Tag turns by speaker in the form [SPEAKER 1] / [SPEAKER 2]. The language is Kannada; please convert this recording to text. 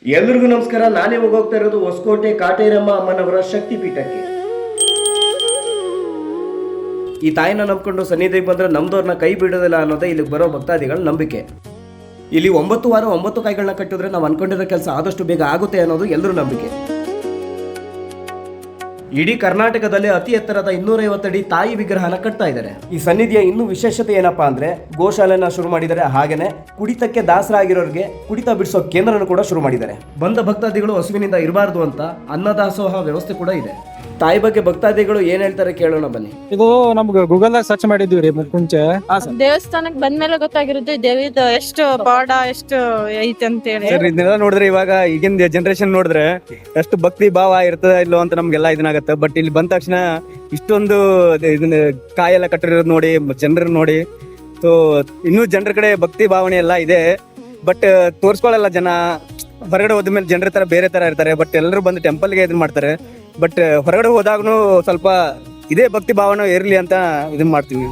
[SPEAKER 1] ಎಲ್ರಿಗೂ ನಮಸ್ಕಾರ. ನಾನೇ ಹೋಗ್ತಾ ಇರೋದು ಹೊಸಕೋಟೆ ಕಾಟೇರಮ್ಮ ಅಮ್ಮನವರ ಶಕ್ತಿಪೀಠಕ್ಕೆ. ಈ ತಾಯಿನ ನಂಬ್ಕೊಂಡು ಸನ್ನಿಧಿಗೆ ಬಂದ್ರೆ ನಮ್ದವ್ರನ್ನ ಕೈ ಬಿಡೋದಿಲ್ಲ ಅನ್ನೋದೇ ಇಲ್ಲಿಗೆ ಬರೋ ಭಕ್ತಾದಿಗಳ ನಂಬಿಕೆ. ಇಲ್ಲಿ 9 ವಾರ 9 ಕಾಯಿಗಳನ್ನ ಕಟ್ಟಿದ್ರೆ ನಾವು ಅನ್ಕೊಂಡಿರೋ ಕೆಲಸ ಆದಷ್ಟು ಬೇಗ ಆಗುತ್ತೆ ಅನ್ನೋದು ಎಲ್ಲರೂ ನಂಬಿಕೆ. ಇಡೀ ಕರ್ನಾಟಕದಲ್ಲಿ ಅತಿ ಎತ್ತರದ 250 ಅಡಿ ತಾಯಿ ವಿಗ್ರಹನ ಕಟ್ತಾ ಇದ್ದಾರೆ. ಈ ಸನ್ನಿಧಿಯ ಇನ್ನೂ ವಿಶೇಷತೆ ಏನಪ್ಪಾ ಅಂದ್ರೆ ಗೋಶಾಲೆನ ಶುರು ಮಾಡಿದ್ದಾರೆ. ಹಾಗೇನೆ ಕುಡಿತಕ್ಕೆ ದಾಸರಾಗಿರೋರಿಗೆ ಕುಡಿತ ಬಿಡಿಸೋ ಕೇಂದ್ರನ ಕೂಡ ಶುರು ಮಾಡಿದ್ದಾರೆ. ಬಂದ ಭಕ್ತಾದಿಗಳು ಹಸುವಿನಿಂದ ಇರಬಾರ್ದು ಅಂತ ಅನ್ನದಾಸೋಹ ವ್ಯವಸ್ಥೆ ಕೂಡ ಇದೆ. ತಾಯಿ ಬಗ್ಗೆ ಭಕ್ತಾದಿಗಳು ಏನ್ ಹೇಳ್ತಾರೆ ಕೇಳೋಣ ಬನ್ನಿ.
[SPEAKER 2] ಇದು ನಮ್ಗೆ ಗೂಗಲ್ ದಾಗ ಸರ್ಚ್ ಮಾಡಿದ್ವಿ ರೀ ಮುಂಚೆ.
[SPEAKER 3] ದೇವಸ್ಥಾನಕ್ಕೆ ಬಂದ್ಮೇಲೆ ಗೊತ್ತಾಗಿರುತ್ತೆ ದೇವಿದ ಎಷ್ಟು ಬಾಡ ಎಷ್ಟು ಐತೆ ಅಂತ ಹೇಳಿ.
[SPEAKER 4] ಸರ್ ಇದನ್ನೆಲ್ಲ ನೋಡಿದ್ರೆ ಇವಾಗ ಈಗಿನ ಜನರೇಷನ್ ನೋಡಿದ್ರೆ ಎಷ್ಟು ಭಕ್ತಿ ಭಾವ ಇರ್ತದ ಇಲ್ಲೋ ಅಂತ ನಮ್ಗೆಲ್ಲ ಇದನ್ನಾಗತ್ತೆ. ಬಟ್ ಇಲ್ಲಿ ಬಂದ ತಕ್ಷಣ ಇಷ್ಟೊಂದು ಇದನ್ನ ಕಾಯೆಲ್ಲ ಕಟ್ಟಿರೋದು ನೋಡಿ, ಜನರನ್ನ ನೋಡಿ, ಸೊ ಇನ್ನೂ ಜನರ ಕಡೆ ಭಕ್ತಿ ಭಾವನೆ ಎಲ್ಲ ಇದೆ. ಬಟ್ ತೋರ್ಸ್ಕೊಳ್ಳಲ್ಲ ಜನ. ಹೊರಗಡೆ ಹೋದ್ಮೇಲೆ ಜನರ ತರ ಬೇರೆ ತರ ಇರ್ತಾರೆ. ಬಟ್ ಎಲ್ಲರೂ ಬಂದು ಟೆಂಪಲ್ಗೆ ಇದನ್ನ ಮಾಡ್ತಾರೆ. ಬಟ್ ಹೊರಗಡೆ ಹೋದಾಗೂ ಸ್ವಲ್ಪ ಇದೇ ಭಕ್ತಿ ಭಾವನೆ ಇರ್ಲಿ ಅಂತ ಇದನ್ನ ಮಾಡ್ತೀವಿ.